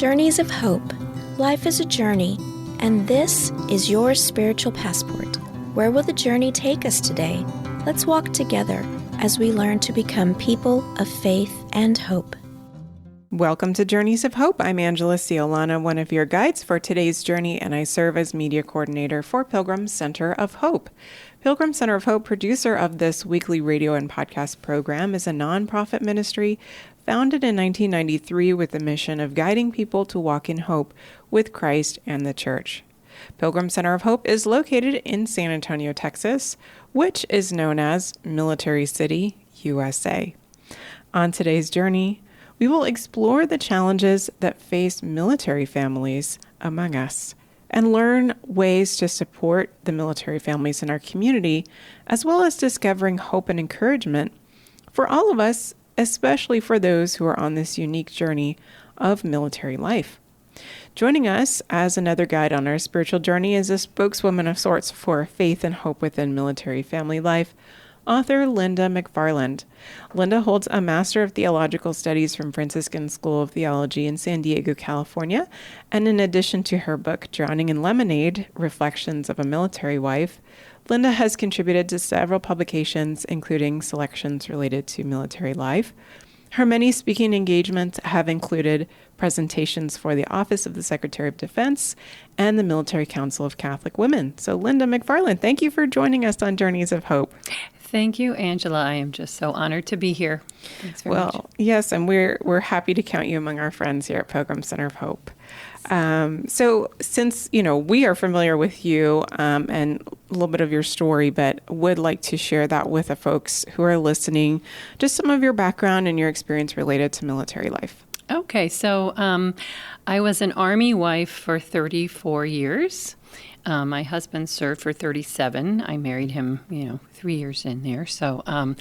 Journeys of Hope. Life is a journey, and this is your spiritual passport. Where will the journey take us today? Let's walk together as we learn to become people of faith and hope. Welcome to Journeys of Hope. I'm Angela Sealana, one of your guides for today's journey, and I serve as media coordinator for Pilgrim Center of Hope. Pilgrim Center of Hope, producer of this weekly radio and podcast program, is a nonprofit ministry founded in 1993 with the mission of guiding people to walk in hope with Christ and the Church. Pilgrim Center of Hope is located in San Antonio, Texas, which is known as Military City, USA. On today's journey, we will explore the challenges that face military families among us and learn ways to support the military families in our community, as well as discovering hope and encouragement for all of us, especially for those who are on this unique journey of military life. Joining us as another guide on our spiritual journey is a spokeswoman of sorts for faith and hope within military family life, author Lynda MacFarland. Lynda holds a Master of Theological Studies from Franciscan School of Theology in San Diego, California, and in addition to her book, Drowning in Lemonade, Reflections of a Military Wife, Lynda has contributed to several publications, including selections related to military life. Her many speaking engagements have included presentations for the Office of the Secretary of Defense and the Military Council of Catholic Women. So Lynda MacFarland, thank you for joining us on Journeys of Hope. Thank you, Angela. I am just so honored to be here. Thanks very much. Yes, and we're happy to count you among our friends here at Pilgrim Center of Hope. So since, we are familiar with you and a little bit of your story, but would like to share that with the folks who are listening, just some of your background and your experience related to military life. Okay, so I was an Army wife for 34 years. My husband served for 37. I married him, 3 years in there. So I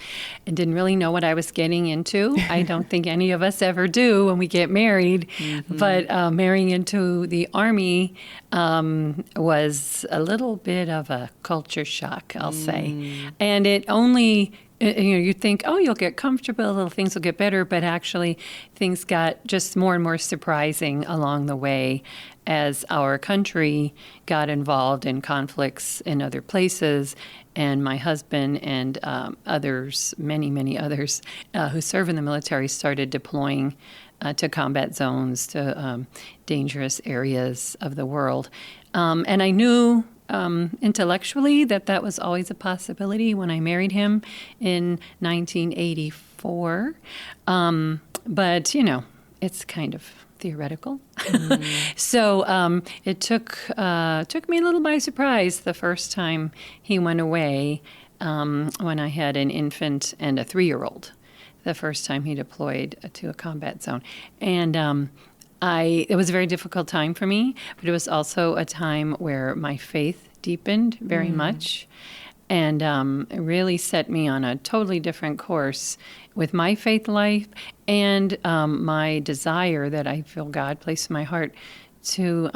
didn't really know what I was getting into. I don't think any of us ever do when we get married. Mm-hmm. But marrying into the Army was a little bit of a culture shock, I'll say. And it only... you think, you'll get comfortable, little things will get better, but actually things got just more and more surprising along the way as our country got involved in conflicts in other places, and my husband and others, many others who serve in the military started deploying to combat zones, to dangerous areas of the world. And I knew intellectually that was always a possibility when I married him in 1984. But, it's kind of theoretical. So it took me a little by surprise the first time he went away when I had an infant and a 3-year-old, the first time he deployed to a combat zone. And it was a very difficult time for me, but it was also a time where my faith deepened very much, and it really set me on a totally different course with my faith life and my desire that I feel God placed in my heart to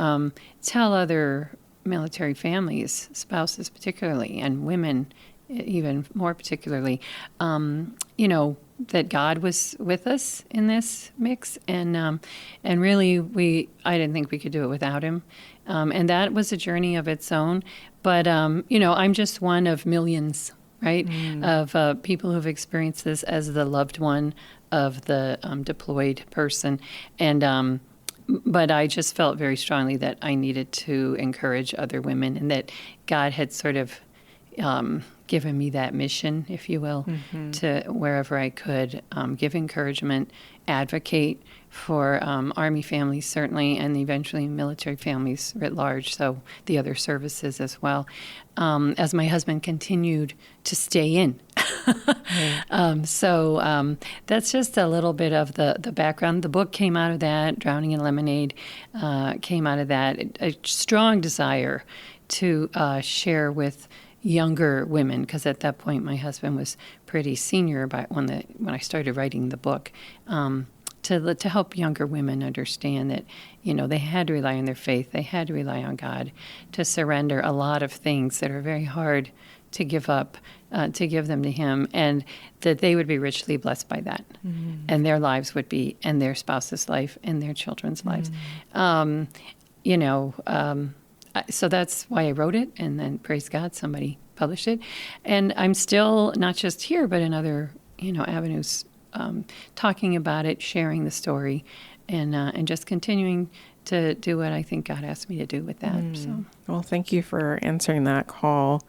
tell other military families, spouses particularly, and women even more particularly, that God was with us in this mix, and really I didn't think we could do it without him, and that was a journey of its own. But I'm just one of millions, right, of people who've experienced this as the loved one of the deployed person, and but I just felt very strongly that I needed to encourage other women, and that God had sort of given me that mission, if you will, to wherever I could give encouragement, advocate for Army families certainly, and eventually military families writ large, so the other services as well, as my husband continued to stay in. So that's just a little bit of the background. The book came out of that. Drowning in Lemonade came out of that. A strong desire to share with younger women, because at that point my husband was pretty senior when I started writing the book, to help younger women understand that they had to rely on their faith, they had to rely on God to surrender a lot of things that are very hard to give up, to give them to him, and that they would be richly blessed by that. And their lives would be, and their spouse's life, and their children's lives. So that's why I wrote it, and then praise God, somebody published it. And I'm still, not just here, but in other, avenues, talking about it, sharing the story, and just continuing to do what I think God asked me to do with that. So. Well, thank you for answering that call.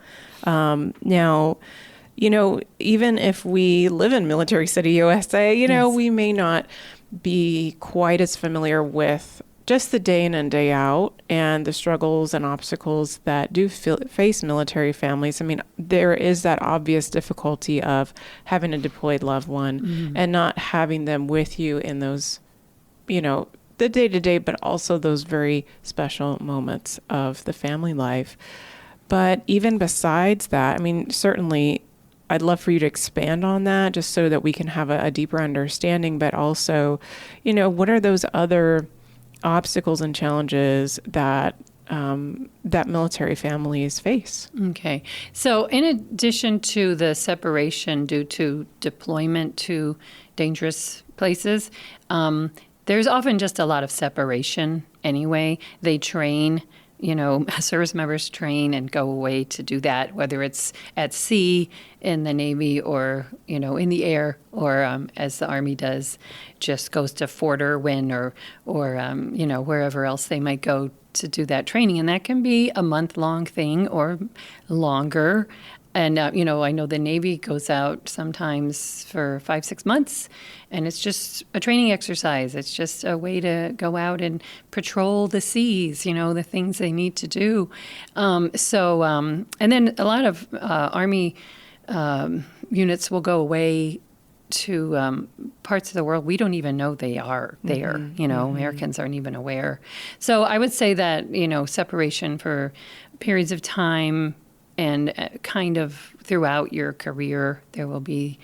Now, even if we live in Military City, USA, Yes. we may not be quite as familiar with just the day in and day out and the struggles and obstacles that do face military families. I mean, there is that obvious difficulty of having a deployed loved one and not having them with you in those, the day-to-day, but also those very special moments of the family life. But even besides that, I mean, certainly I'd love for you to expand on that just so that we can have a deeper understanding, but also, what are those other obstacles and challenges that that military families face? Okay. So in addition to the separation due to deployment to dangerous places, there's often just a lot of separation anyway. They train, service members train and go away to do that, whether it's at sea, in the Navy, or, in the air, or as the Army does, just goes to Fort Irwin or wherever else they might go to do that training. And that can be a month-long thing or longer. And, I know the Navy goes out sometimes for 5-6 months, and it's just a training exercise. It's just a way to go out and patrol the seas, the things they need to do. And then a lot of Army units will go away to parts of the world we don't even know they are there. Americans aren't even aware. So I would say that, separation for periods of time, and kind of throughout your career, there will be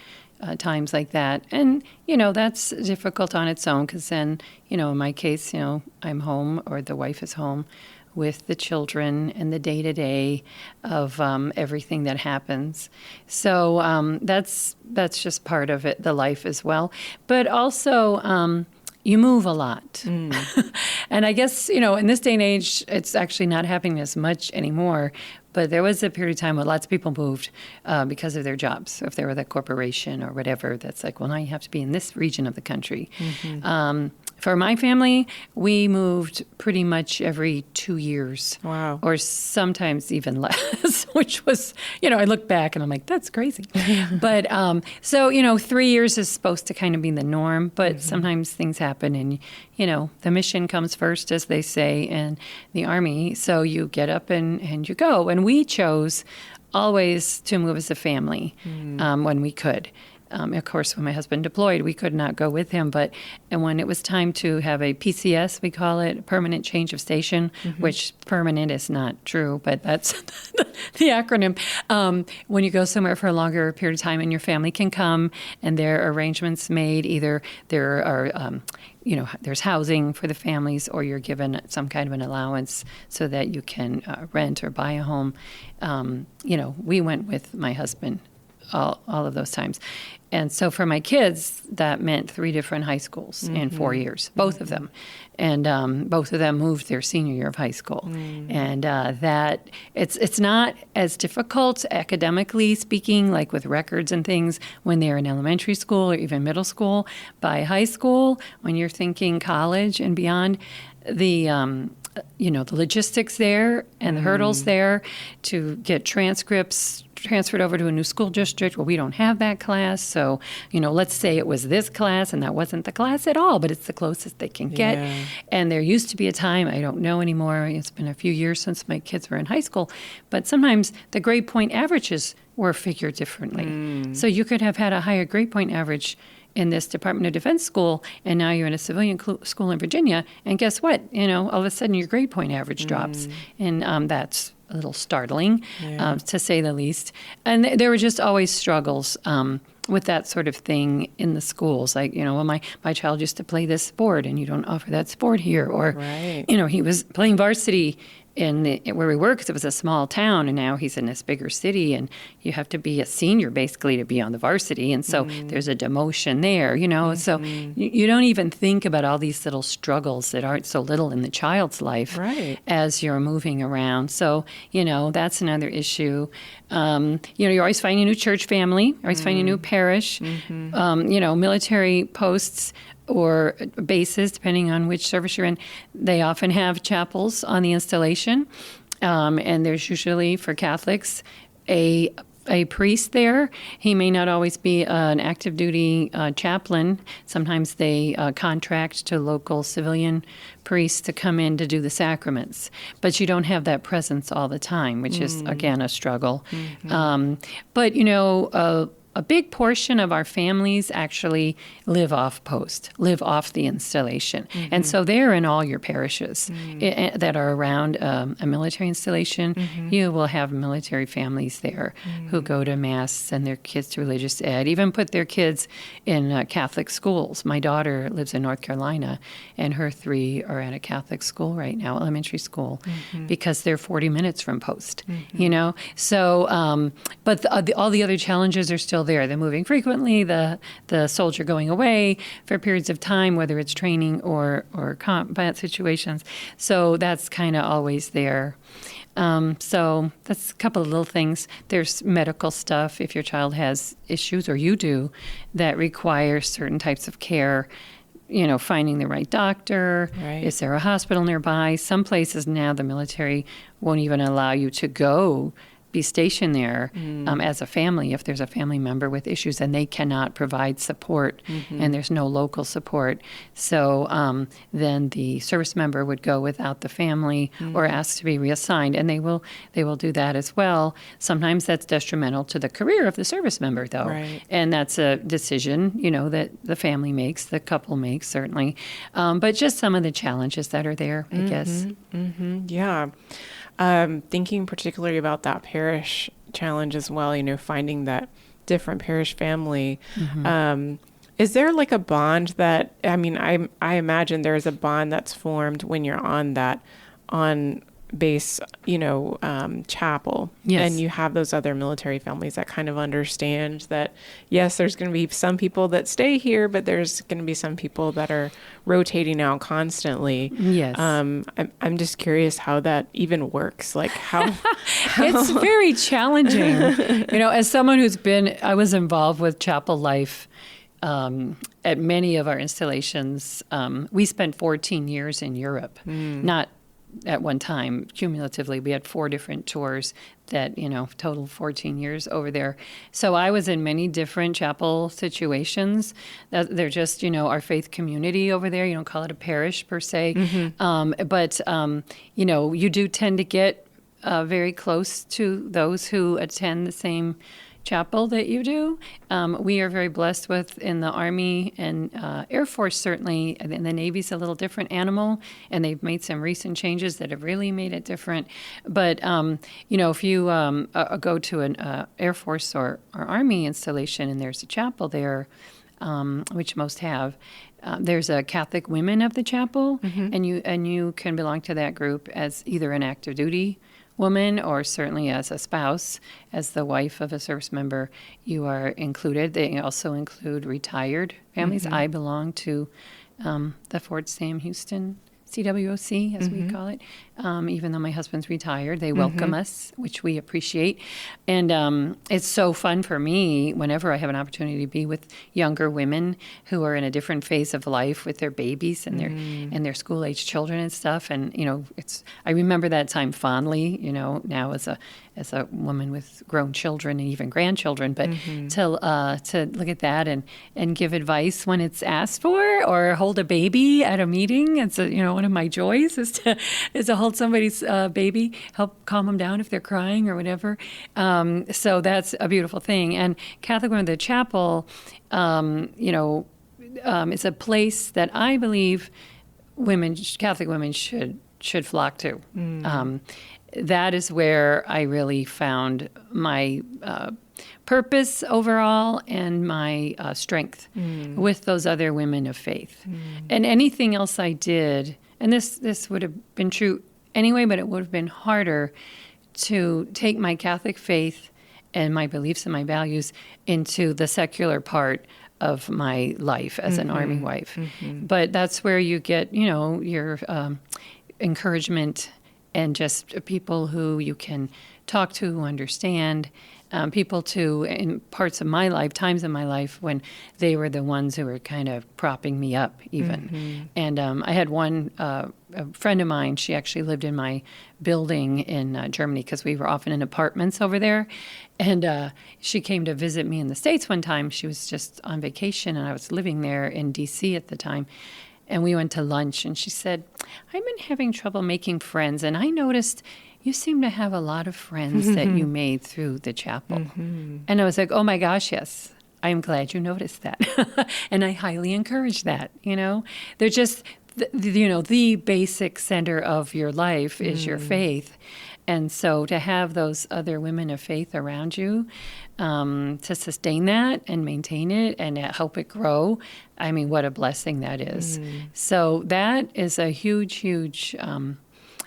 times like that. And, that's difficult on its own because then, in my case, I'm home, or the wife is home with the children and the day-to-day of everything that happens. So that's just part of it, the life as well. But also, you move a lot. And I guess, in this day and age, it's actually not happening as much anymore. But there was a period of time where lots of people moved because of their jobs. So if they were the corporation or whatever, that's like, well, now you have to be in this region of the country. For my family, we moved pretty much every 2 years. Wow. Or sometimes even less, which was, I look back and I'm like, that's crazy. But so, 3 years is supposed to kind of be the norm, but sometimes things happen and, the mission comes first, as they say in the Army. So you get up and you go. And we chose always to move as a family when we could. Of course, when my husband deployed, we could not go with him. And when it was time to have a PCS, we call it, permanent change of station, which permanent is not true, but that's the acronym. When you go somewhere for a longer period of time and your family can come and there are arrangements made, either there are, there's housing for the families, or you're given some kind of an allowance so that you can rent or buy a home. We went with my husband all of those times. And so for my kids, that meant 3 different high schools in 4 years, both of them. And both of them moved their senior year of high school. And that it's not as difficult academically speaking, like with records and things, when they're in elementary school or even middle school. By high school, when you're thinking college and beyond, the logistics there and the hurdles there to get transcripts transferred over to a new school district. Well, we don't have that class. So, let's say it was this class and that wasn't the class at all, but it's the closest they can get. Yeah. And there used to be a time, I don't know anymore, it's been a few years since my kids were in high school, but sometimes the grade point averages were figured differently. So you could have had a higher grade point average in this Department of Defense school, and now you're in a civilian school in Virginia, and guess what? All of a sudden your grade point average drops. And that's a little startling, to say the least. And there were just always struggles with that sort of thing in the schools. Like, well, my child used to play this sport, and you don't offer that sport here. Or, Right. He was playing varsity where we were, because it was a small town, and now he's in this bigger city, and you have to be a senior basically to be on the varsity, and so there's a demotion there, so you don't even think about all these little struggles that aren't so little in the child's life as you're moving around. So that's another issue. You're always finding a new church family, you're always finding a new parish, military posts or bases, depending on which service you're in. They often have chapels on the installation, and there's usually, for Catholics, a priest there. He may not always be an active duty chaplain. Sometimes they contract to local civilian priests to come in to do the sacraments. But you don't have that presence all the time, which is, again, a struggle. But a big portion of our families actually live off post, live off the installation. And so they're in all your parishes that are around a military installation. You will have military families there who go to Mass, send their kids to religious ed, even put their kids in Catholic schools. My daughter lives in North Carolina, and her 3 are at a Catholic school right now, elementary school, because they're 40 minutes from post, So, but all the other challenges are still there. The moving frequently, the soldier going away for periods of time, whether it's training or combat situations. So that's kind of always there. So that's a couple of little things. There's medical stuff if your child has issues, or you do, that require certain types of care. Finding the right doctor. Is there a hospital nearby? Some places now the military won't even allow you to go be stationed there as a family if there's a family member with issues, and they cannot provide support, and there's no local support. So then the service member would go without the family or ask to be reassigned, and they will do that as well. Sometimes that's detrimental to the career of the service member, though, and that's a decision that the family makes, the couple makes, certainly. But just some of the challenges that are there, I guess. Yeah. Thinking particularly about that parish challenge as well, finding that different parish family. Is there like a bond that, I imagine there's a bond that's formed when you're on base, chapel. Yes. And you have those other military families that kind of understand that, yes, there's going to be some people that stay here, but there's going to be some people that are rotating out constantly. Yes. I'm just curious how that even works. Like how It's very challenging. As someone I was involved with chapel life at many of our installations. We spent 14 years in Europe, not at one time, cumulatively. We had 4 different tours that, total 14 years over there. So I was in many different chapel situations. They're just, our faith community over there. You don't call it a parish per se. But you do tend to get very close to those who attend the same chapel that you do. We are very blessed with in the Army and Air Force, certainly, and the Navy's a little different animal, and they've made some recent changes that have really made it different. But, if you go to an Air Force or Army installation and there's a chapel there, which most have, there's a Catholic women of the chapel, and you can belong to that group as either an active duty woman or certainly as a spouse, as the wife of a service member, you are included. They also include retired families. I belong to the Fort Sam Houston CWOC, as we call it. Even though my husband's retired, they welcome us, which we appreciate. And it's so fun for me whenever I have an opportunity to be with younger women who are in a different phase of life with their babies and their school-age children and stuff. And, I remember that time fondly, now as a woman with grown children and even grandchildren, but to look at that and give advice when it's asked for, or hold a baby at a meeting. It's one of my joys is to hold somebody's baby, help calm them down if they're crying or whatever. So that's a beautiful thing. And Catholic Women of the Chapel, is a place that I believe Catholic women should flock to. That is where I really found my purpose overall and my strength with those other women of faith. And anything else I did, and this would have been true anyway, but it would have been harder to take my Catholic faith and my beliefs and my values into the secular part of my life as an Army wife. But that's where you get, your encouragement and just people who you can talk to, who understand, people too, in parts of my life, times in my life when they were the ones who were kind of propping me up even. And I had one a friend of mine, she actually lived in my building in Germany because we were often in apartments over there. And she came to visit me in the States one time. She was just on vacation and I was living there in D.C. at the time. And we went to lunch and she said, I've been having trouble making friends and I noticed you seem to have a lot of friends that you made through the chapel. And I was like, oh my gosh, yes, I'm glad you noticed that. And I highly encourage that, They're just, the basic center of your life is your faith. And so to have those other women of faith around you, to sustain that and maintain it and help it grow, I mean, what a blessing that is. So that is a huge, huge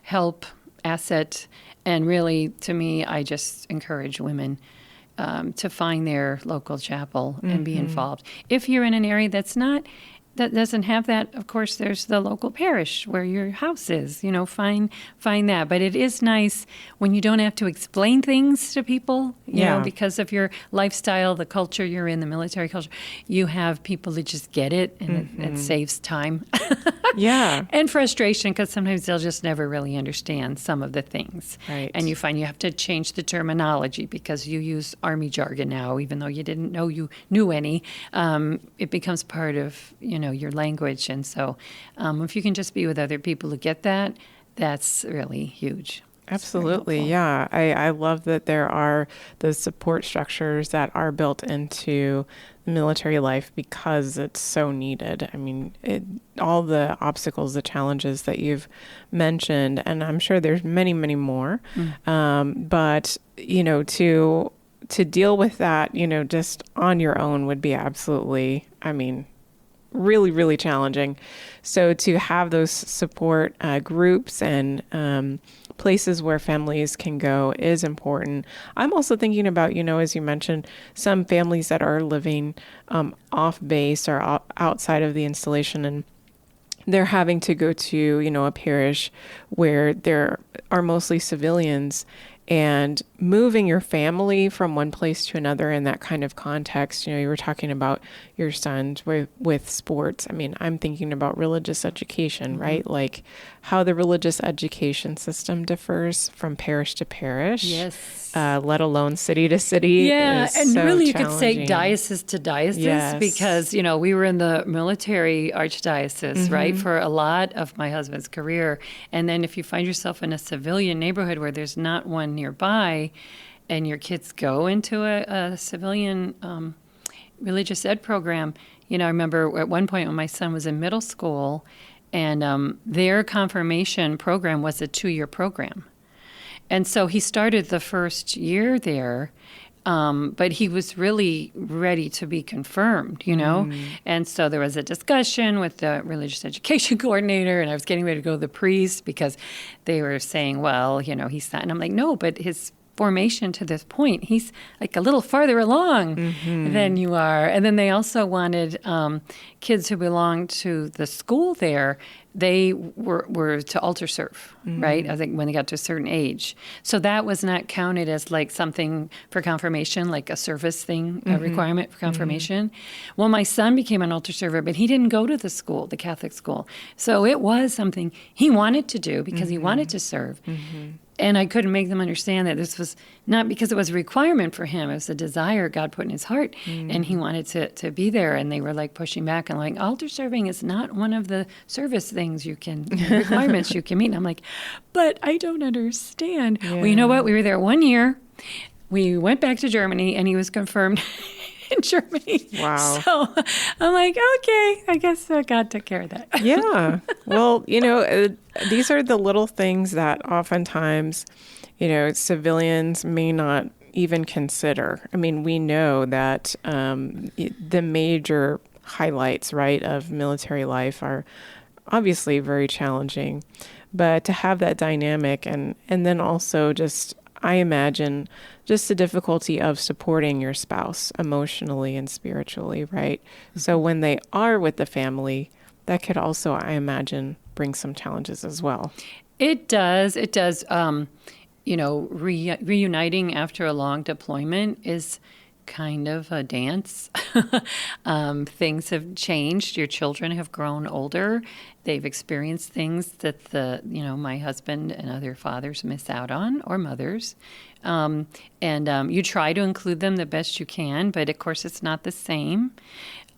help, asset. And really, to me, I just encourage women to find their local chapel and be involved. If you're in an area that doesn't have that, of course, there's the local parish where your house is, find that. But it is nice when you don't have to explain things to people, you know, because of your lifestyle, the culture you're in, the military culture. You have people that just get it, and it saves time. And frustration, because sometimes they'll just never really understand some of the things. Right. And you find you have to change the terminology because you use Army jargon now, even though you didn't know you knew any. It becomes part of, your language. And so if you can just be with other people who get that, that's really huge. Absolutely. Yeah. I love that there are those support structures that are built into military life because it's so needed. I mean, all the obstacles, the challenges that you've mentioned, and I'm sure there's many, many more. But, to deal with that, just on your own would be absolutely, really, really challenging. So to have those support groups and places where families can go is important. I'm also thinking about, as you mentioned, some families that are living off base or outside of the installation, and they're having to go to, a parish where there are mostly civilians, and moving your family from one place to another in that kind of context. You were talking about your sons with sports. I'm thinking about religious education, right? Like how the religious education system differs from parish to parish. Yes. Let alone city to city. Yeah, and so really you could say diocese to diocese, Yes. because, we were in the military archdiocese, right, for a lot of my husband's career. And then if you find yourself in a civilian neighborhood where there's not one nearby and your kids go into a civilian religious ed program, I remember at one point when my son was in middle school and their confirmation program was a 2-year program. And so he started the first year there, but he was really ready to be confirmed, And so there was a discussion with the religious education coordinator, and I was getting ready to go to the priest because they were saying, well, he's not. And I'm like, no, but his formation to this point, he's like a little farther along than you are. And then they also wanted kids who belonged to the school there, they were to altar serve, right? I think when they got to a certain age. So that was not counted as like something for confirmation, like a service thing, a requirement for confirmation. Well, my son became an altar server, but he didn't go to the school, the Catholic school. So it was something he wanted to do because he wanted to serve. And I couldn't make them understand that this was not because it was a requirement for him. It was a desire God put in his heart, and he wanted to be there. And they were like pushing back and like, altar serving is not one of the service things requirements you can meet. And I'm like, but I don't understand. Yeah. Well, you know what? We were there 1 year. We went back to Germany, and he was confirmed in Germany. Wow. So I'm like, okay, I guess God took care of that. Yeah. Well, these are the little things that oftentimes, civilians may not even consider. We know that the major highlights, right, of military life are obviously very challenging. But to have that dynamic and then also just, I imagine, just the difficulty of supporting your spouse emotionally and spiritually, right? So when they are with the family, that could also, I imagine, bring some challenges as well. It does. It does. Reuniting after a long deployment is kind of a dance. Things have changed. Your children have grown older. They've experienced things that my husband and other fathers miss out on, or mothers. You try to include them the best you can, but of course it's not the same.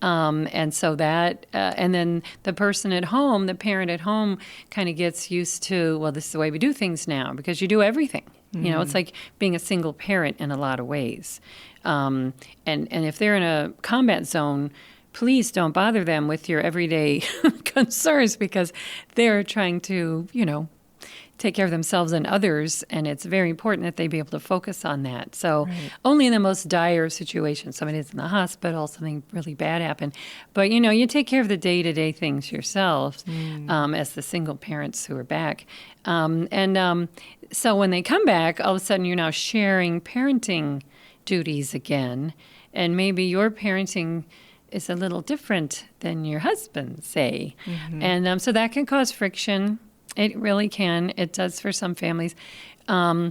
And so that, and then the person at home, the parent at home, kind of gets used to, well, this is the way we do things now, because you do everything. It's like being a single parent in a lot of ways. And if they're in a combat zone, please don't bother them with your everyday concerns, because they're trying to, take care of themselves and others, and it's very important that they be able to focus on that. So only in the most dire situation, somebody's in the hospital, something really bad happened, but you take care of the day-to-day things yourselves as the single parents who are back. So when they come back, all of a sudden you're now sharing parenting duties again, and maybe your parenting is a little different than your husband's, say. And so that can cause friction. It really can. It does for some families. I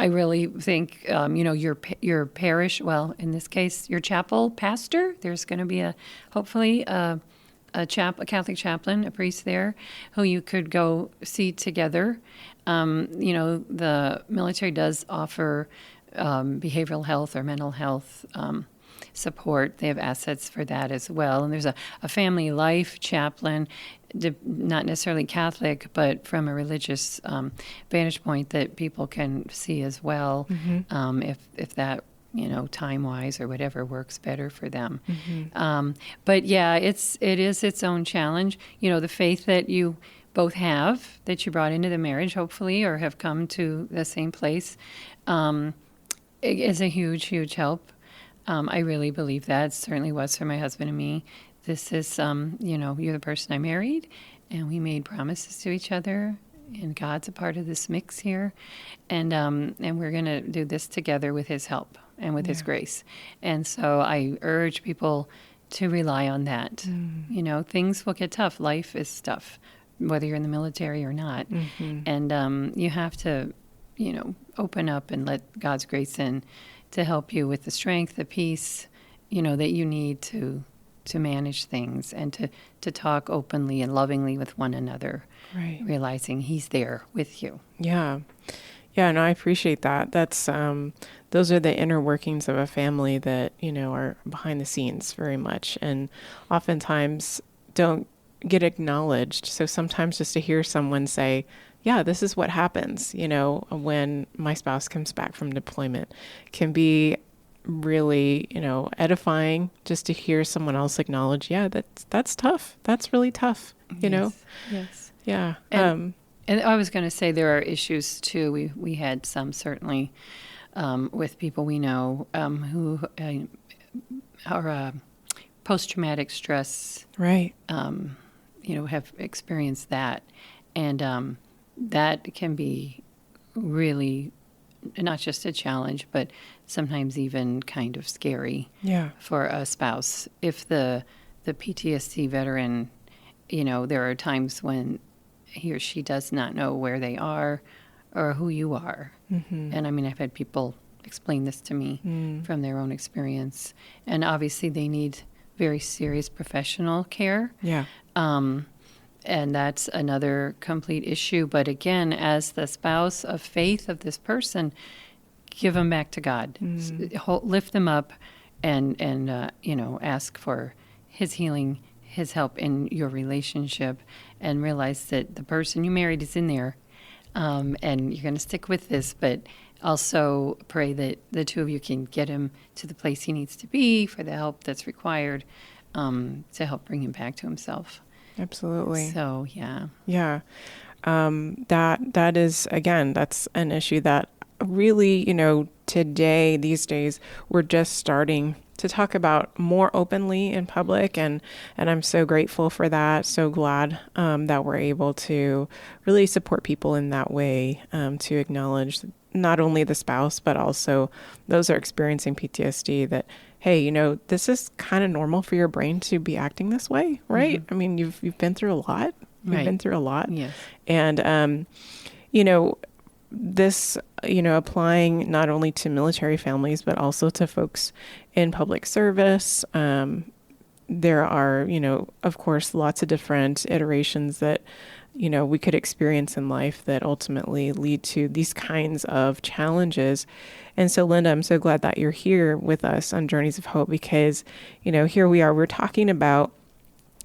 really think, your parish, well, in this case, your chapel pastor, there's going to be hopefully a Catholic chaplain, a priest there, who you could go see together. The military does offer behavioral health or mental health support. They have assets for that as well. And there's a family life chaplain, not necessarily Catholic, but from a religious vantage point that people can see as well, if that, time-wise or whatever works better for them. But yeah, it is its own challenge. The faith that you both have, that you brought into the marriage, hopefully, or have come to the same place, is a huge, huge help. I really believe that. It certainly was for my husband and me. This is, you're the person I married, and we made promises to each other, and God's a part of this mix here, and we're going to do this together with His help and with His grace. And so I urge people to rely on that. Things will get tough. Life is tough, whether you're in the military or not. And you have to, open up and let God's grace in to help you with the strength, the peace, that you need to manage things, and to talk openly and lovingly with one another, realizing He's there with you. Yeah, no, I appreciate that. That's those are the inner workings of a family that, are behind the scenes very much, and oftentimes don't get acknowledged. So sometimes just to hear someone say, yeah, this is what happens, when my spouse comes back from deployment, can be really, edifying, just to hear someone else acknowledge, yeah, that's tough. That's really tough, Yes. Yeah. And I was going to say there are issues too. We had some certainly with people we know who are post-traumatic stress, have experienced that. And that can be really not just a challenge, but sometimes even kind of scary for a spouse. If the PTSD veteran, there are times when he or she does not know where they are or who you are. And I've had people explain this to me from their own experience. And obviously they need very serious professional care. And that's another complete issue. But again, as the spouse of faith of this person, give them back to God. Lift them up and ask for His healing, His help in your relationship, and realize that the person you married is in there, and you're going to stick with this, but also pray that the two of you can get him to the place he needs to be for the help that's required to help bring him back to himself. Absolutely. So, yeah. Yeah. That is, again, that's an issue that really, today, these days, we're just starting talk about more openly in public, and I'm so grateful for that. So glad that we're able to really support people in that way, to acknowledge not only the spouse but also those who are experiencing PTSD, that hey, this is kind of normal for your brain to be acting this way, right? I mean, you've been through a lot. You've been through a lot. Yes. And this, applying not only to military families, but also to folks in public service. There are, of course, lots of different iterations that, we could experience in life that ultimately lead to these kinds of challenges. And so, Lynda, I'm so glad that you're here with us on Journeys of Hope, because, here we are, we're talking about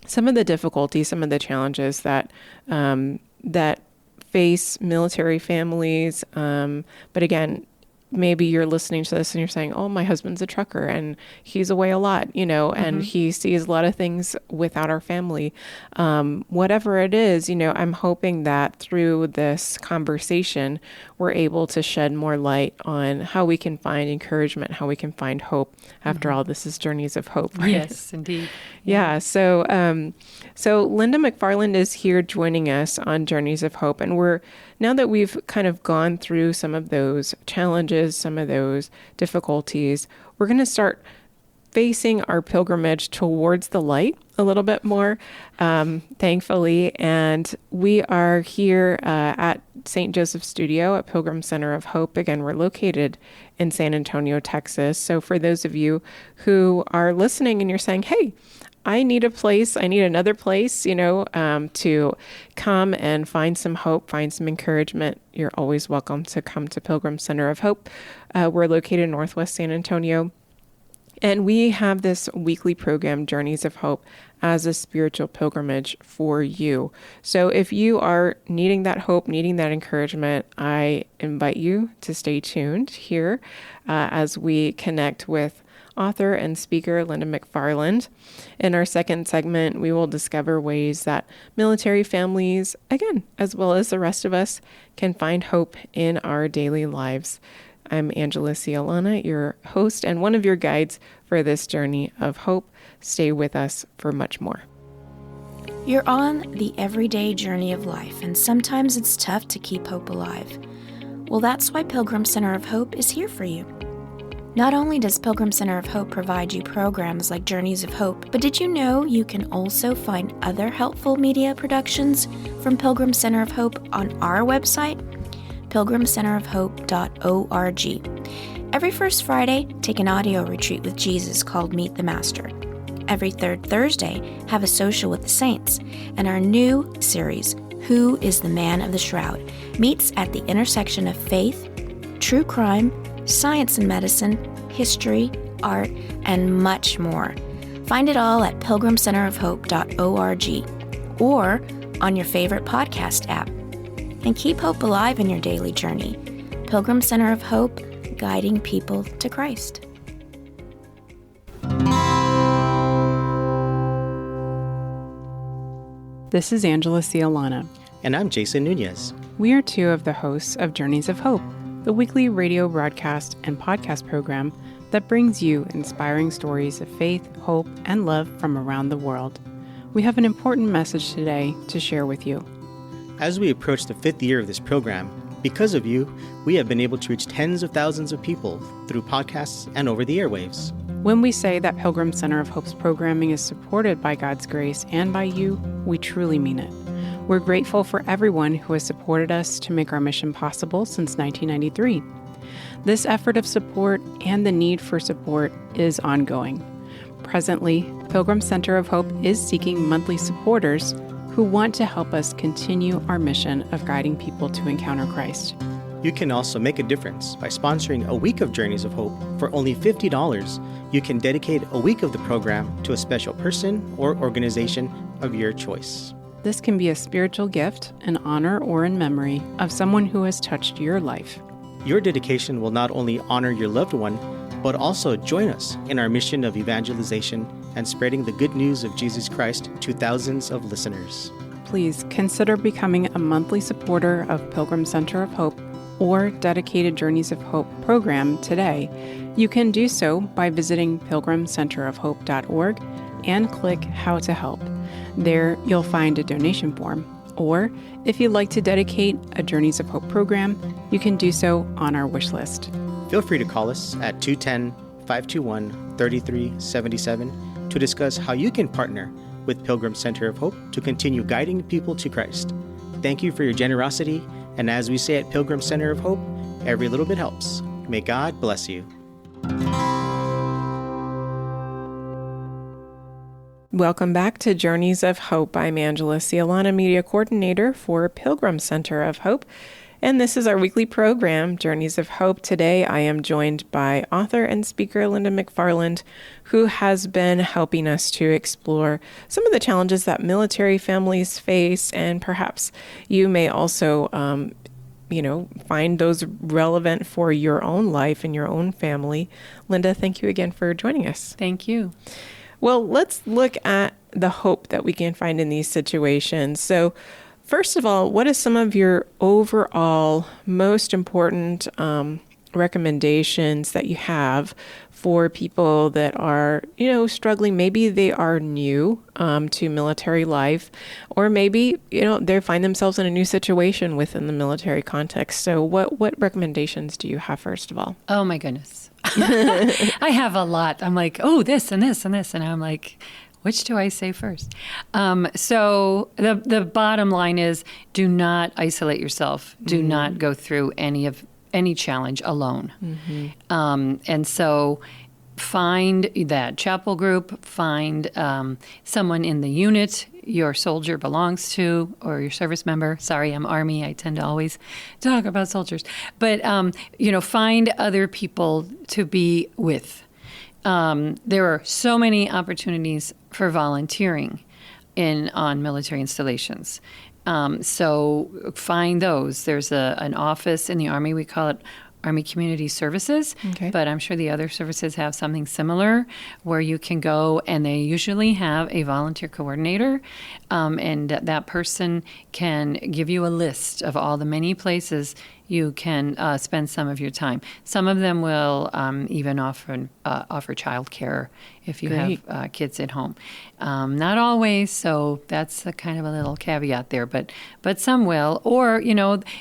some of the difficulties, some of the challenges that, that face military families. But again, maybe you're listening to this and you're saying, oh, my husband's a trucker and he's away a lot, and he sees a lot of things without our family. Whatever it is, I'm hoping that through this conversation, we're able to shed more light on how we can find encouragement, how we can find hope. After all, this is Journeys of Hope, right? Yes, indeed. Yeah. So Lynda MacFarland is here joining us on Journeys of Hope. And now that we've kind of gone through some of those challenges, some of those difficulties, we're going to start facing our pilgrimage towards the light a little bit more, thankfully. And we are here at St. Joseph's Studio at Pilgrim Center of Hope. Again, we're located in San Antonio, Texas. So for those of you who are listening and you're saying, hey, I need another place, to come and find some hope, find some encouragement, you're always welcome to come to Pilgrim Center of Hope. We're located in Northwest San Antonio. And we have this weekly program, Journeys of Hope, as a spiritual pilgrimage for you. So if you are needing that hope, needing that encouragement, I invite you to stay tuned here as we connect with author and speaker Lynda MacFarland. In our second segment, we will discover ways that military families, again, as well as the rest of us, can find hope in our daily lives. I'm Angela Sealana, your host and one of your guides for this journey of hope. Stay with us for much more. You're on the everyday journey of life, and sometimes it's tough to keep hope alive. Well, that's why Pilgrim Center of Hope is here for you. Not only does Pilgrim Center of Hope provide you programs like Journeys of Hope, but did you know you can also find other helpful media productions from Pilgrim Center of Hope on our website, pilgrimcenterofhope.org. Every first Friday, take an audio retreat with Jesus called Meet the Master. Every third Thursday, have a social with the saints. And our new series, Who is the Man of the Shroud, meets at the intersection of faith, true crime, science and medicine, history, art, and much more. Find it all at pilgrimcenterofhope.org or on your favorite podcast app. And keep hope alive in your daily journey. Pilgrim Center of Hope, guiding people to Christ. This is Angela Sealana. And I'm Jason Nunez. We are two of the hosts of Journeys of Hope, the weekly radio broadcast and podcast program that brings you inspiring stories of faith, hope, and love from around the world. We have an important message today to share with you. As we approach the 5th year of this program, because of you, we have been able to reach tens of thousands of people through podcasts and over the airwaves. When we say that Pilgrim Center of Hope's programming is supported by God's grace and by you, we truly mean it. We're grateful for everyone who has supported us to make our mission possible since 1993. This effort of support and the need for support is ongoing. Presently, Pilgrim Center of Hope is seeking monthly supporters who want to help us continue our mission of guiding people to encounter Christ. You can also make a difference by sponsoring a week of Journeys of Hope for only $50. You can dedicate a week of the program to a special person or organization of your choice. This can be a spiritual gift, an honor, or in memory of someone who has touched your life. Your dedication will not only honor your loved one, but also join us in our mission of evangelization and spreading the good news of Jesus Christ to thousands of listeners. Please consider becoming a monthly supporter of Pilgrim Center of Hope or dedicated Journeys of Hope program today, you can do so by visiting pilgrimcenterofhope.org and click How to Help. There, you'll find a donation form. Or, if you'd like to dedicate a Journeys of Hope program, you can do so on our wish list. Feel free to call us at 210-521-3377 to discuss how you can partner with Pilgrim Center of Hope to continue guiding people to Christ. Thank you for your generosity, and as we say at Pilgrim Center of Hope, every little bit helps. May God bless you. Welcome back to Journeys of Hope. I'm Angela Sealana, Media Coordinator for Pilgrim Center of Hope, and this is our weekly program, Journeys of Hope. Today, I am joined by author and speaker Lynda MacFarland, who has been helping us to explore some of the challenges that military families face, and perhaps you may also find those relevant for your own life and your own family. Lynda, thank you again for joining us. Thank you. Well, let's look at the hope that we can find in these situations. So, first of all, what is some of your overall most important recommendations that you have for people that are, struggling? Maybe they are new to military life, or maybe, they find themselves in a new situation within the military context. So what recommendations do you have, first of all? Oh, my goodness. I have a lot. I'm like, oh, this and this and this. And I'm like, which do I say first? So the bottom line is, do not isolate yourself. Do not go through any challenge alone. And so find that chapel group, find someone in the unit your soldier belongs to, or your service member. Sorry, I'm Army. I tend to always talk about soldiers. But, find other people to be with. There are so many opportunities for volunteering on military installations. So find those. There's an office in the Army. We call it Army Community Services, but I'm sure the other services have something similar where you can go, and they usually have a volunteer coordinator, and that person can give you a list of all the many places you can spend some of your time. Some of them will even offer childcare if you have kids at home. Not always, so that's a kind of a little caveat there, but some will. Or,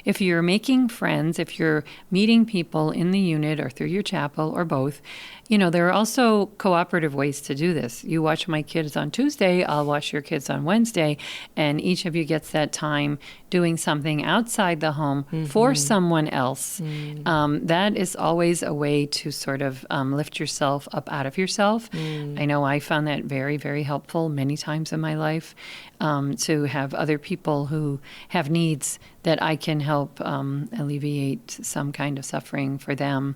if you're making friends, if you're meeting people in the unit or through your chapel or both, there are also cooperative ways to do this. You watch my kids on Tuesday, I'll watch your kids on Wednesday, and each of you gets that time doing something outside the home for someone else. That is always a way to sort of lift yourself up out of yourself. I know I found that very, very helpful many times in my life, to have other people who have needs that I can help alleviate some kind of suffering for them,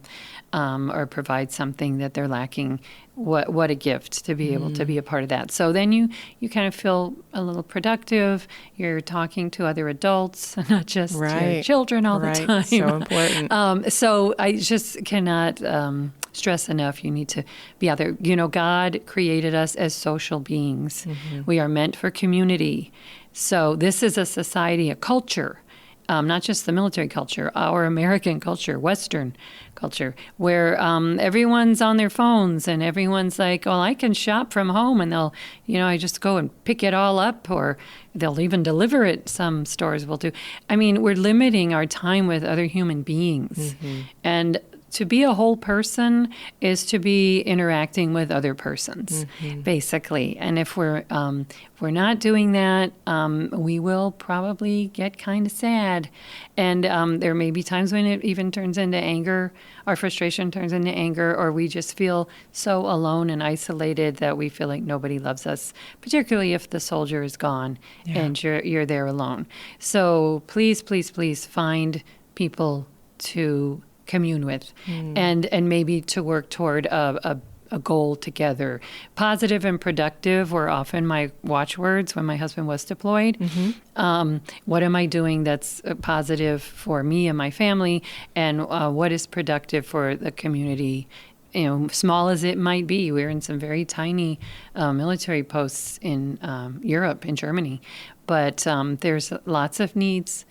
or provide something that they're lacking. What a gift to be able to be a part of that. So then you kind of feel a little productive. You're talking to other adults, not just your children all the time. So important. So I just cannot stress enough, you need to be out there. God created us as social beings. We are meant for community. So this is a society, a culture, not just the military culture, our American culture, Western culture, where everyone's on their phones and everyone's like, well, I can shop from home, and they'll, I just go and pick it all up, or they'll even deliver it. Some stores will do. I mean, we're limiting our time with other human beings. And to be a whole person is to be interacting with other persons, basically. And if we're not doing that, we will probably get kind of sad. And there may be times when it even turns into anger. Our frustration turns into anger, or we just feel so alone and isolated that we feel like nobody loves us, particularly if the soldier is gone and you're there alone. So please, please, please find people to commune with, and maybe to work toward a goal together. Positive and productive were often my watchwords when my husband was deployed. What am I doing that's positive for me and my family, and what is productive for the community? Small as it might be. We're in some very tiny military posts in Europe, in Germany, but there's lots of needs.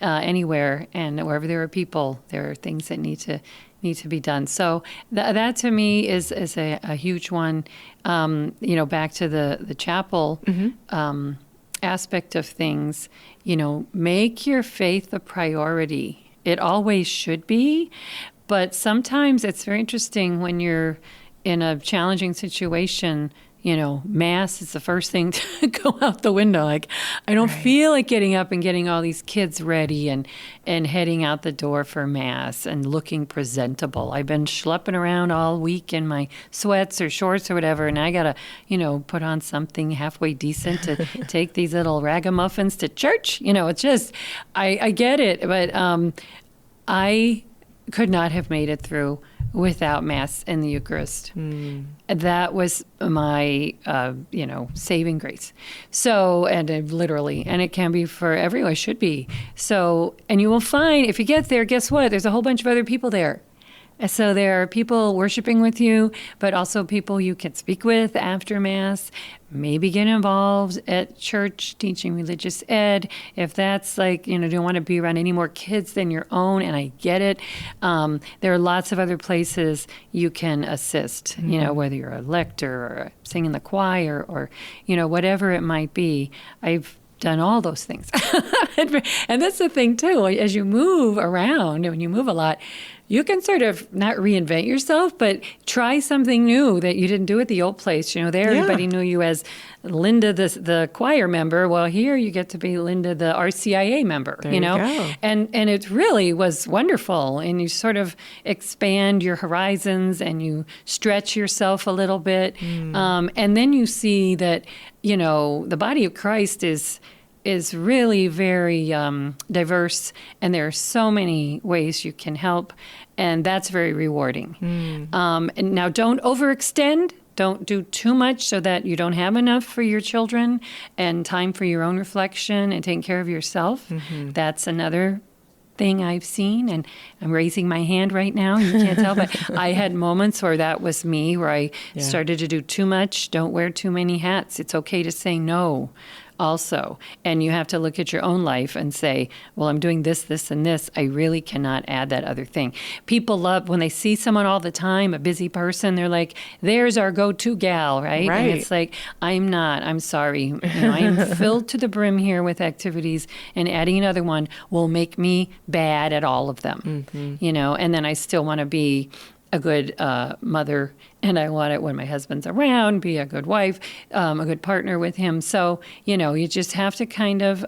anywhere, and wherever there are people, there are things that need to be done. So that to me is a huge one. Back to the chapel aspect of things. Make your faith a priority. It always should be, but sometimes it's very interesting when you're in a challenging situation. Mass is the first thing to go out the window. Like, I don't feel like getting up and getting all these kids ready and heading out the door for Mass and looking presentable. I've been schlepping around all week in my sweats or shorts or whatever, and I got to, put on something halfway decent to take these little ragamuffins to church. It's just, I get it, but I could not have made it through without Mass and the Eucharist. That was my, saving grace. So, and literally, and it can be for everyone, should be. So, and you will find, if you get there, guess what? There's a whole bunch of other people there. So there are people worshiping with you, but also people you can speak with after Mass, maybe get involved at church teaching religious ed. If that's like, don't want to be around any more kids than your own, and I get it. There are lots of other places you can assist, whether you're a lector or sing in the choir or, whatever it might be. I've done all those things. And that's the thing, too. As you move around, when you move a lot, you can sort of not reinvent yourself, but try something new that you didn't do at the old place. Everybody knew you as Lynda, the choir member. Well, here you get to be Lynda, the RCIA member, There you go. And it really was wonderful. And you sort of expand your horizons and you stretch yourself a little bit. And then you see that, the body of Christ is really very diverse, and there are so many ways you can help, and that's very rewarding. And now, don't overextend. Don't do too much so that you don't have enough for your children and time for your own reflection and taking care of yourself. That's another thing I've seen, and I'm raising my hand right now. You can't tell, but I had moments where that was me, where I started to do too much. Don't wear too many hats. It's okay to say no also. And you have to look at your own life and say, well, I'm doing this, this, and this. I really cannot add that other thing. People love when they see someone all the time, a busy person, they're like, there's our go-to gal, right? And it's like, I'm not. I'm sorry. I am filled to the brim here with activities, and adding another one will make me bad at all of them. And then I still want to be a good mother, and I want it when my husband's around, be a good wife, a good partner with him. So, you just have to kind of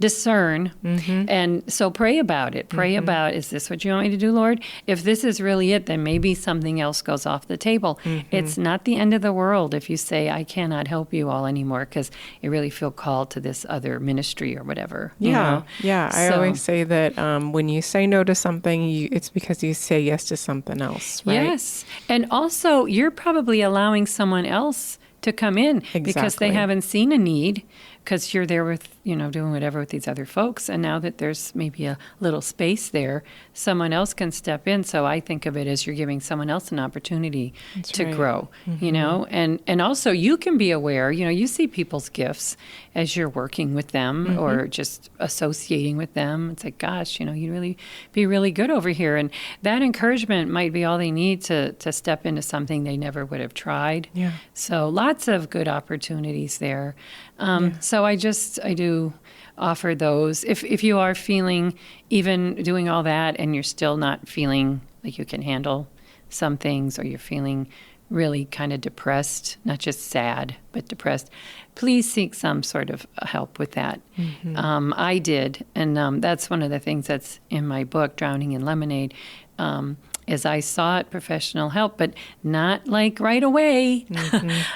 discern. And so pray about it. Pray about, is this what you want me to do, Lord? If this is really it, then maybe something else goes off the table. It's not the end of the world if you say, I cannot help you all anymore because you really feel called to this other ministry or whatever. I always say that when you say no to something, it's because you say yes to something else, right? Yes. And also, you're probably allowing someone else to come in because they haven't seen a need, because you're there with, doing whatever with these other folks. And now that there's maybe a little space there, someone else can step in. So I think of it as you're giving someone else an opportunity to grow, and also you can be aware, you see people's gifts as you're working with them or just associating with them. It's like, gosh, you really be really good over here. And that encouragement might be all they need to step into something they never would have tried. So lots of good opportunities there. So I do offer those. If you are feeling, even doing all that, and you're still not feeling like you can handle some things, or you're feeling really kind of depressed, not just sad, but depressed, please seek some sort of help with that. I did, and that's one of the things that's in my book, Drowning in Lemonade, is I sought professional help, but not like right away.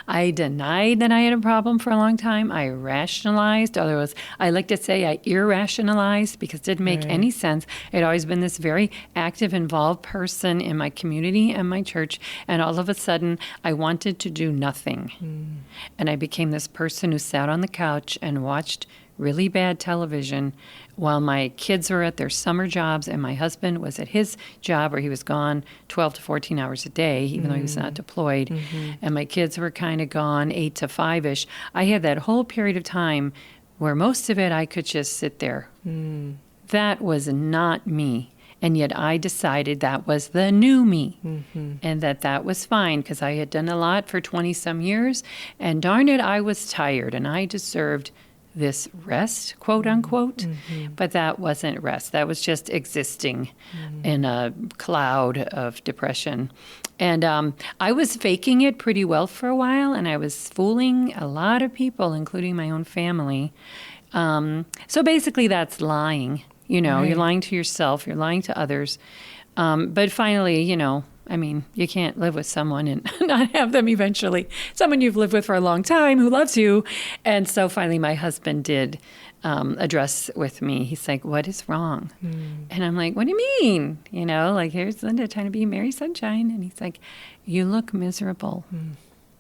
I denied that I had a problem for a long time. I rationalized. Otherwise, I like to say I irrationalized because it didn't make any sense. I'd always been this very active, involved person in my community and my church, and all of a sudden, I wanted to do nothing. And I became this person who sat on the couch and watched really bad television while my kids were at their summer jobs and my husband was at his job where he was gone 12 to 14 hours a day, even though he was not deployed. And my kids were kind of gone 8 to 5-ish. I had that whole period of time where most of it I could just sit there that was not me. And yet I decided that was the new me, and that was fine because I had done a lot for 20-some years. And darn it, I was tired and I deserved this rest, quote unquote. But that wasn't rest. That was just existing in a cloud of depression. And I was faking it pretty well for a while, and I was fooling a lot of people, including my own family. So basically that's lying. Right. You're lying to yourself, you're lying to others. But finally, you can't live with someone and not have them eventually. Someone you've lived with for a long time who loves you. And so finally my husband did address with me. He's like, what is wrong? And I'm like, what do you mean? Here's Lynda trying to be Mary Sunshine. And he's like, you look miserable.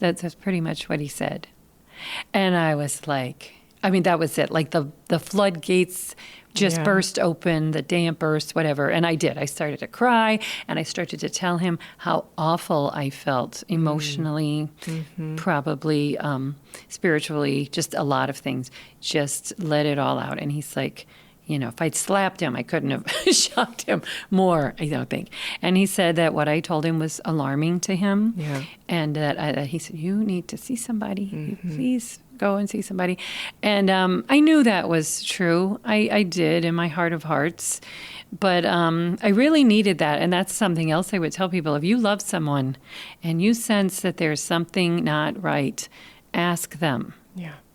That's pretty much what he said. And I was like, that was it. Like the floodgates just burst open, the dam burst, whatever. And I did. I started to cry, and I started to tell him how awful I felt emotionally, probably spiritually, just a lot of things. Just let it all out. And he's like, if I'd slapped him, I couldn't have shocked him more, I don't think. And he said that what I told him was alarming to him. Yeah. And that he said, you need to see somebody. Please go and see somebody. And I knew that was true. I did in my heart of hearts. But I really needed that. And that's something else I would tell people. If you love someone and you sense that there's something not right, ask them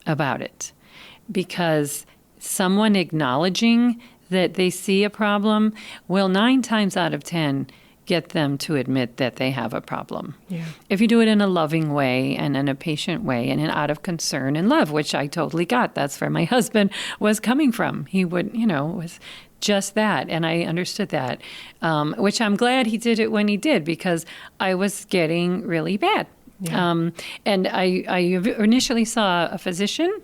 about it. Because someone acknowledging that they see a problem will 9 times out of 10 get them to admit that they have a problem. Yeah. If you do it in a loving way and in a patient way and out of concern and love, which I totally got. That's where my husband was coming from. He would, was just that. And I understood that, which I'm glad he did it when he did, because I was getting really bad. Yeah. And I initially saw a physician,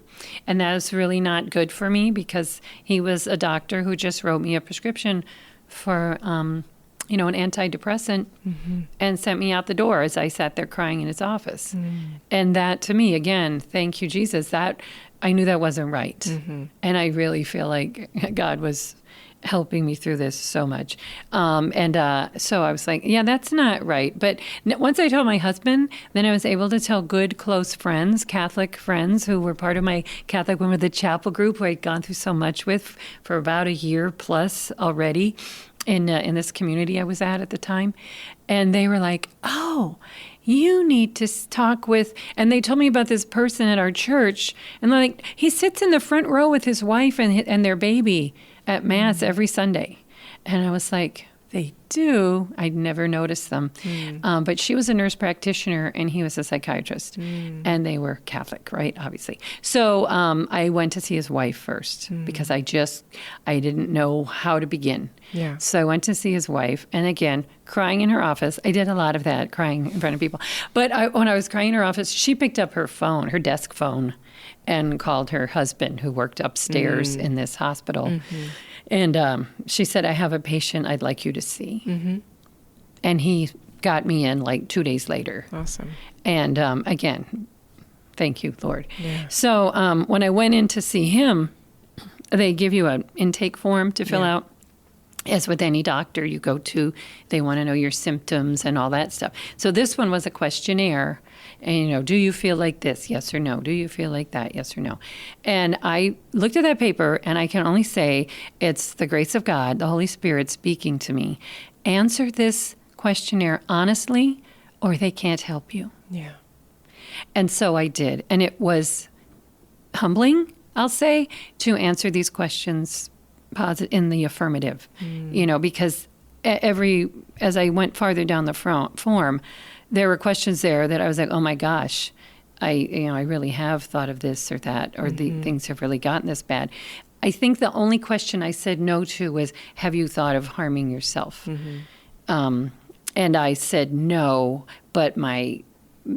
and that was really not good for me because he was a doctor who just wrote me a prescription for, an antidepressant and sent me out the door as I sat there crying in his office. And that to me, again, thank you, Jesus, that I knew that wasn't right. And I really feel like God was helping me through this so much. So I was like, yeah, that's not right. But once I told my husband, then I was able to tell good, close friends, Catholic friends who were part of my Catholic Women of the Chapel group, who I'd gone through so much with for about a year plus already in this community I was at the time. And they were like, oh, you need to talk with, and they told me about this person at our church. And they're like, he sits in the front row with his wife and their baby at Mass every Sunday. And I was like, they do? I'd never noticed them. But she was a nurse practitioner and he was a psychiatrist. And they were Catholic, right? Obviously. So I went to see his wife first because I didn't know how to begin. Yeah. So I went to see his wife, and again, crying in her office. I did a lot of that, crying in front of people. But when I was crying in her office, she picked up her phone, her desk phone, and called her husband, who worked upstairs in this hospital. And she said, I have a patient I'd like you to see. And he got me in like 2 days later. Awesome. And again, thank you, Lord. Yeah. So when I went in to see him, they give you an intake form to fill out. As with any doctor you go to, they want to know your symptoms and all that stuff. So this one was a questionnaire. And, do you feel like this? Yes or no? Do you feel like that? Yes or no? And I looked at that paper, and I can only say it's the grace of God, the Holy Spirit speaking to me. Answer this questionnaire honestly, or they can't help you. Yeah. And so I did. And it was humbling, I'll say, to answer these questions in the affirmative, because as I went farther down the form, there were questions there that I was like, oh my gosh, I really have thought of this or that, or the things have really gotten this bad. I think the only question I said no to was, have you thought of harming yourself? And I said no, but my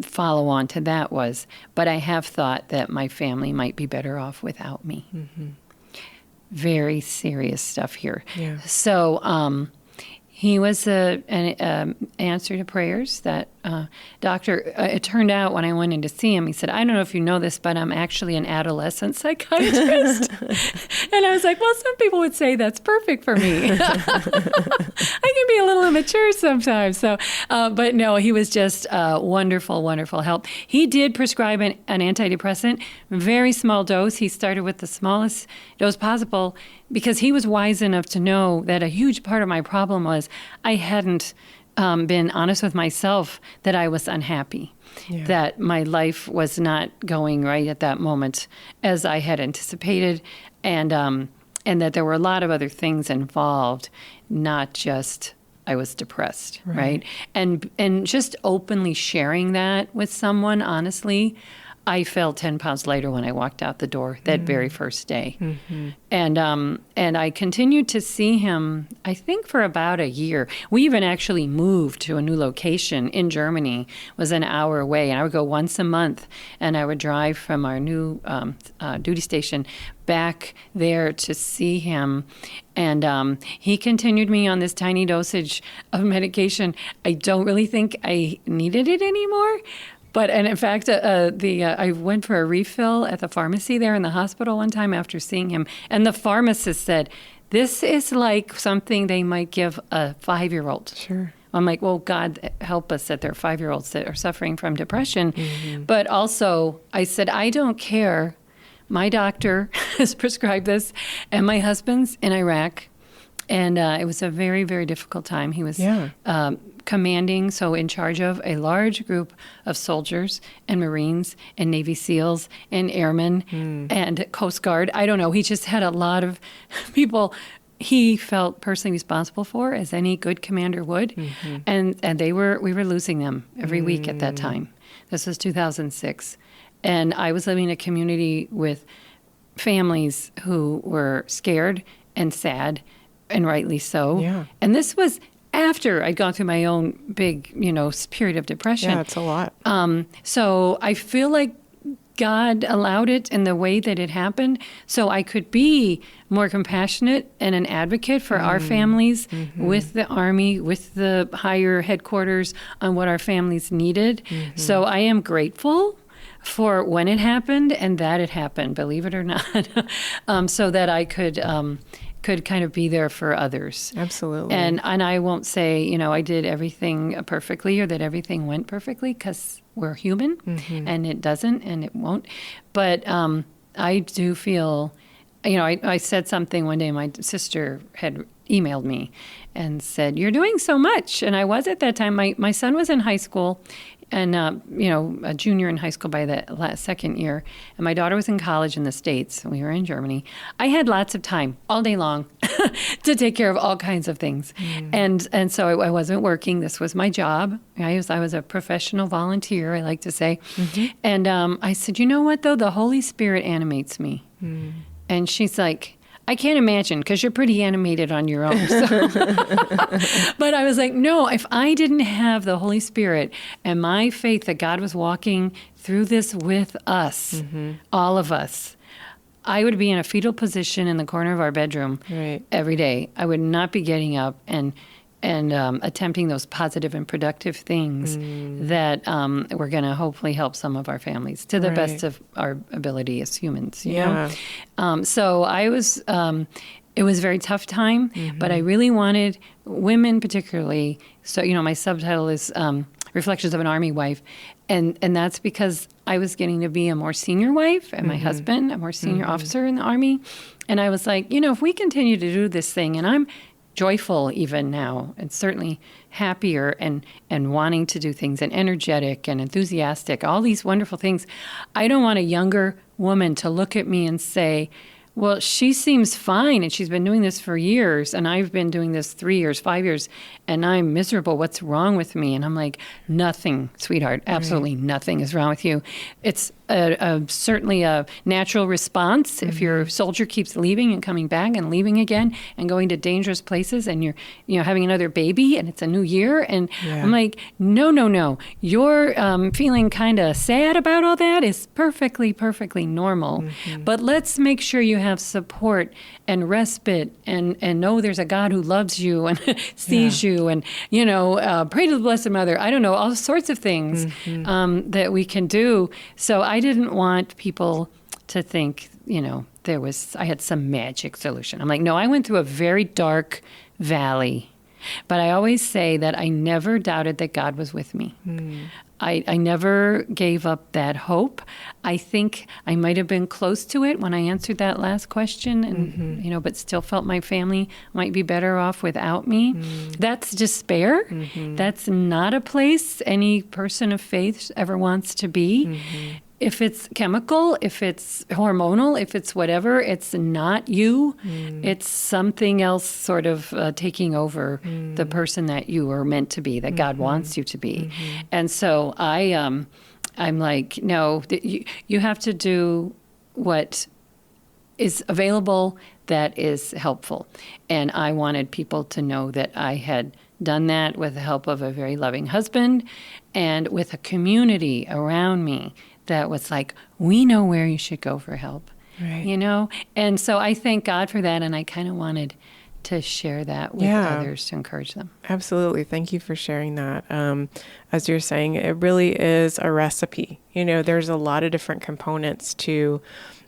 follow on to that was, but I have thought that my family might be better off without me. Very serious stuff here. Yeah. So he was an answer to prayers that doctor. It turned out when I went in to see him, he said, I don't know if you know this, but I'm actually an adolescent psychiatrist. And I was like, well, some people would say that's perfect for me. I can be a little immature sometimes. So, but no, he was just wonderful, wonderful help. He did prescribe an antidepressant, very small dose. He started with the smallest dose possible because he was wise enough to know that a huge part of my problem was I hadn't been honest with myself that I was unhappy, that my life was not going right at that moment as I had anticipated, and that there were a lot of other things involved, not just I was depressed, right? And just openly sharing that with someone, honestly, I felt 10 pounds lighter when I walked out the door that very first day. And I continued to see him, I think, for about a year. We even actually moved to a new location in Germany. It was an hour away, and I would go once a month, and I would drive from our new duty station back there to see him. And he continued me on this tiny dosage of medication. I don't really think I needed it anymore. And in fact, I went for a refill at the pharmacy there in the hospital one time after seeing him, and the pharmacist said, this is like something they might give a 5-year-old. Sure. I'm like, well, God help us that there are 5-year-olds that are suffering from depression. But also, I said, I don't care. My doctor has prescribed this, and my husband's in Iraq. And it was a very, very difficult time. He was commanding, so in charge of a large group of soldiers and Marines and Navy SEALs and airmen and Coast Guard. I don't know. He just had a lot of people he felt personally responsible for, as any good commander would. And we were losing them every week at that time. This was 2006. And I was living in a community with families who were scared and sad, and rightly so. Yeah. And this was after I'd gone through my own big, period of depression. Yeah, it's a lot. So I feel like God allowed it in the way that it happened so I could be more compassionate and an advocate for our families with the Army, with the higher headquarters on what our families needed. So I am grateful for when it happened and that it happened, believe it or not, so that I could kind of be there for others. Absolutely. And I won't say, I did everything perfectly or that everything went perfectly, because we're human and it doesn't and it won't. But I do feel, I said something one day. My sister had emailed me and said, you're doing so much. And I was at that time. My son was in high school and, a junior in high school by the second year. And my daughter was in college in the States. And we were in Germany. I had lots of time all day long to take care of all kinds of things. And so I wasn't working. This was my job. I was a professional volunteer, I like to say. And I said, you know what, though? The Holy Spirit animates me. And she's like, I can't imagine, because you're pretty animated on your own. So. But I was like, no, if I didn't have the Holy Spirit and my faith that God was walking through this with us, all of us, I would be in a fetal position in the corner of our bedroom every day. I would not be getting up and attempting those positive and productive things that were going to hopefully help some of our families to the best of our ability as humans. You know? So I was. It was a very tough time, but I really wanted women, particularly. So my subtitle is Reflections of an Army Wife, and that's because I was getting to be a more senior wife, and my husband, a more senior officer in the Army, and I was like, if we continue to do this thing, and I'm joyful even now, and certainly happier and wanting to do things and energetic and enthusiastic, all these wonderful things. I don't want a younger woman to look at me and say, well, she seems fine and she's been doing this for years and I've been doing this 3 years, 5 years, and I'm miserable. What's wrong with me? And I'm like, nothing, sweetheart. Absolutely nothing is wrong with you. It's certainly a natural response. If your soldier keeps leaving and coming back and leaving again and going to dangerous places, and you're having another baby and it's a new year, and I'm like, no, you're feeling kind of sad about all that is perfectly normal. But let's make sure you have support and respite and know there's a God who loves you and sees you, and pray to the Blessed Mother. I don't know, all sorts of things that we can do. So I didn't want people to think, I had some magic solution. I'm like, no, I went through a very dark valley, but I always say that I never doubted that God was with me. I never gave up that hope. I think I might have been close to it when I answered that last question, and but still felt my family might be better off without me. That's despair. That's not a place any person of faith ever wants to be. If it's chemical, if it's hormonal, if it's whatever, it's not you. It's something else sort of taking over the person that you are meant to be, that God wants you to be. And so I'm like, no, you have to do what is available that is helpful. And I wanted people to know that I had done that with the help of a very loving husband and with a community around me that was like, we know where you should go for help, right. And so I thank God for that, and I kind of wanted to share that with others to encourage them. Absolutely. Thank you for sharing that. As you're saying, it really is a recipe. There's a lot of different components to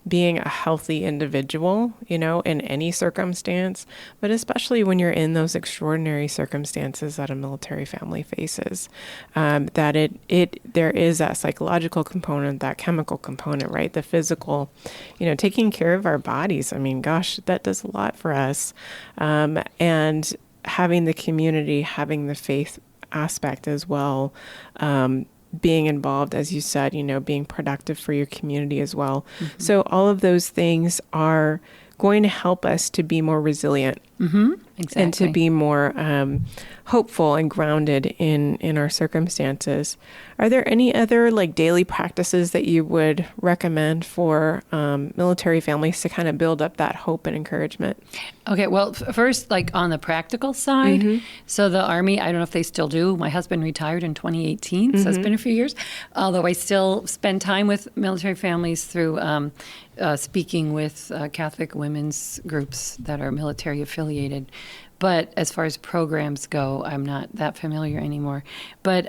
being a healthy individual, in any circumstance, but especially when you're in those extraordinary circumstances that a military family faces, that there is that psychological component, that chemical component, right? The physical, taking care of our bodies. I mean, gosh, that does a lot for us. And having the community, having the faith aspect as well, being involved, as you said, being productive for your community as well. So all of those things are going to help us to be more resilient Exactly. and to be more hopeful and grounded in our circumstances. Are there any other daily practices that you would recommend for military families to kind of build up that hope and encouragement? Okay, well, first, on the practical side, so the Army, I don't know if they still do. My husband retired in 2018, so it's been a few years, although I still spend time with military families through speaking with Catholic women's groups that are military affiliated. But as far as programs go, I'm not that familiar anymore. But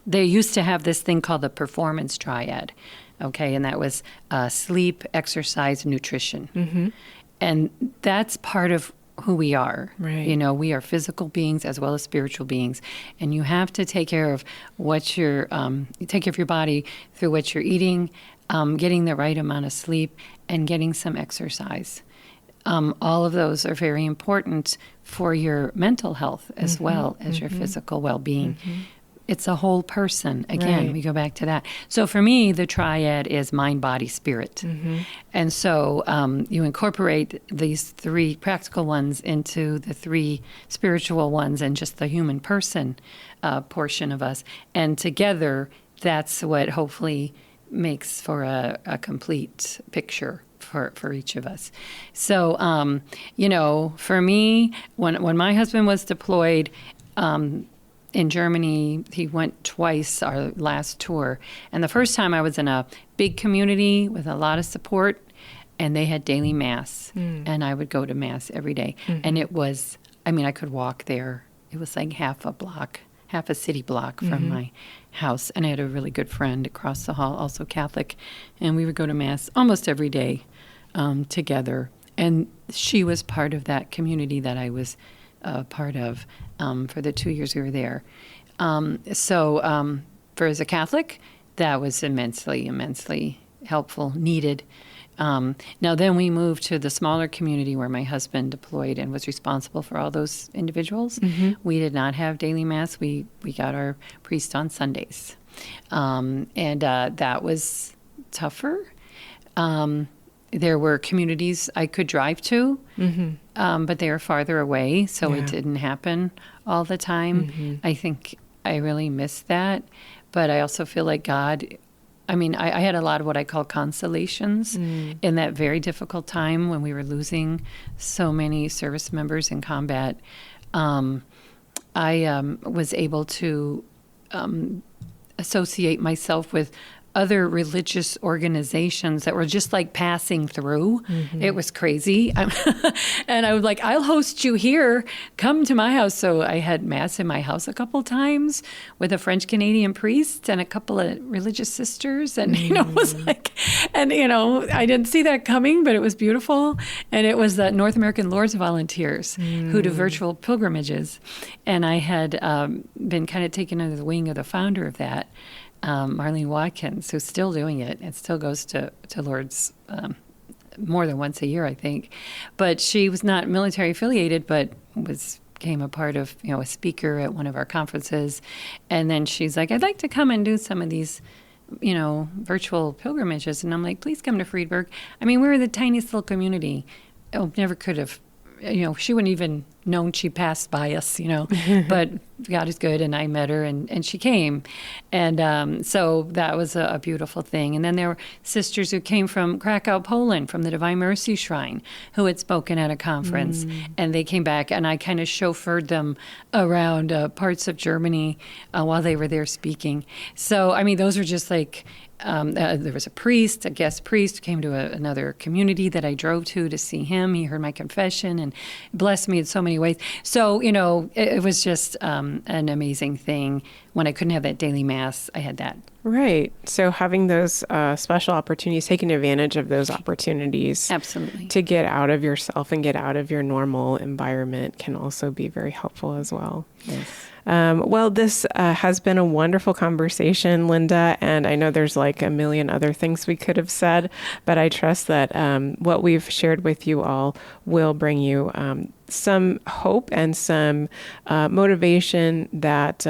they used to have this thing called the performance triad, okay? And that was sleep, exercise, nutrition. And that's part of who we are. Right. We are physical beings as well as spiritual beings. And you have to take care of you take care of your body through what you're eating, getting the right amount of sleep, and getting some exercise. All of those are very important for your mental health as well as your physical well-being. It's a whole person. Again, we go back to that. So for me, the triad is mind, body, spirit. And so you incorporate these three practical ones into the three spiritual ones and just the human person portion of us. And together, that's what hopefully makes for a complete picture for each of us. So, for me, when my husband was deployed in Germany, he went twice, our last tour. And the first time I was in a big community with a lot of support, and they had daily mass. And I would go to mass every day. And it was, I could walk there. It was like half a city block from my house. And I had a really good friend across the hall, also Catholic. And we would go to mass almost every day together. And she was part of that community that I was part of for the 2 years we were there. So for as a Catholic, that was immensely helpful, needed. Now then we moved to the smaller community where my husband deployed and was responsible for all those individuals. We did not have daily mass. We got our priest on Sundays. And that was tougher. There were communities I could drive to, but they were farther away, so it didn't happen all the time. I think I really missed that, but I also feel like God I had a lot of what I call consolations in that very difficult time when we were losing so many service members in combat. I was able to associate myself with other religious organizations that were just like passing through. It was crazy. And I was like, I'll host you here. Come to my house. So I had Mass in my house a couple times with a French Canadian priest and a couple of religious sisters. And, it was like, and, I didn't see that coming, but it was beautiful. And it was the North American Lord's Volunteers who do virtual pilgrimages. And I had been kind of taken under the wing of the founder of that, Marlene Watkins, who's still doing it and still goes to Lourdes more than once a year, I think. But she was not military affiliated, but became a part of, a speaker at one of our conferences. And then she's like, I'd like to come and do some of these, virtual pilgrimages. And I'm like, please come to Friedberg. We're the tiniest little community. Oh, never could have, she wouldn't even known she passed by us, but God is good. And I met her and she came. And so that was a beautiful thing. And then there were sisters who came from Krakow, Poland, from the Divine Mercy Shrine, who had spoken at a conference. And they came back and I kind of chauffeured them around parts of Germany while they were there speaking. So, those are just like, there was a guest priest, who came to another community that I drove to see him. He heard my confession and blessed me in so many ways. So, it was just an amazing thing. When I couldn't have that daily Mass, I had that. Right. So having those special opportunities, taking advantage of those opportunities. Absolutely. To get out of yourself and get out of your normal environment can also be very helpful as well. Yes. Well, this has been a wonderful conversation, Lynda, and I know there's like a million other things we could have said, but I trust that what we've shared with you all will bring you some hope and some motivation that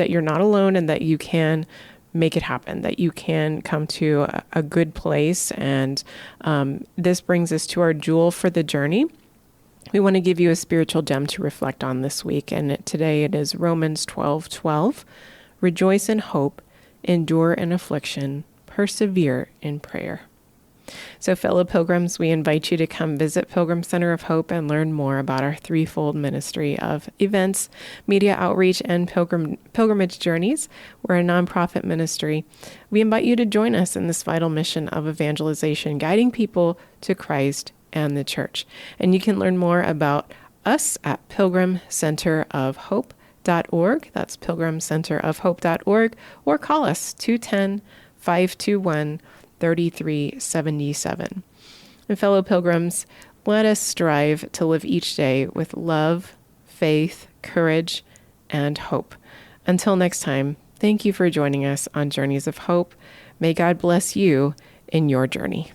you're not alone and that you can make it happen, that you can come to a good place. And this brings us to our jewel for the journey. We want to give you a spiritual gem to reflect on this week. And today it is Romans 12:12. Rejoice in hope, endure in affliction, persevere in prayer. So fellow pilgrims, we invite you to come visit Pilgrim Center of Hope and learn more about our threefold ministry of events, media outreach, and pilgrimage journeys. We're a nonprofit ministry. We invite you to join us in this vital mission of evangelization, guiding people to Christ and the church. And you can learn more about us at pilgrimcenterofhope.org. That's pilgrimcenterofhope.org, or call us 210-521-3377. And fellow pilgrims, let us strive to live each day with love, faith, courage, and hope. Until next time, thank you for joining us on Journeys of Hope. May God bless you in your journey.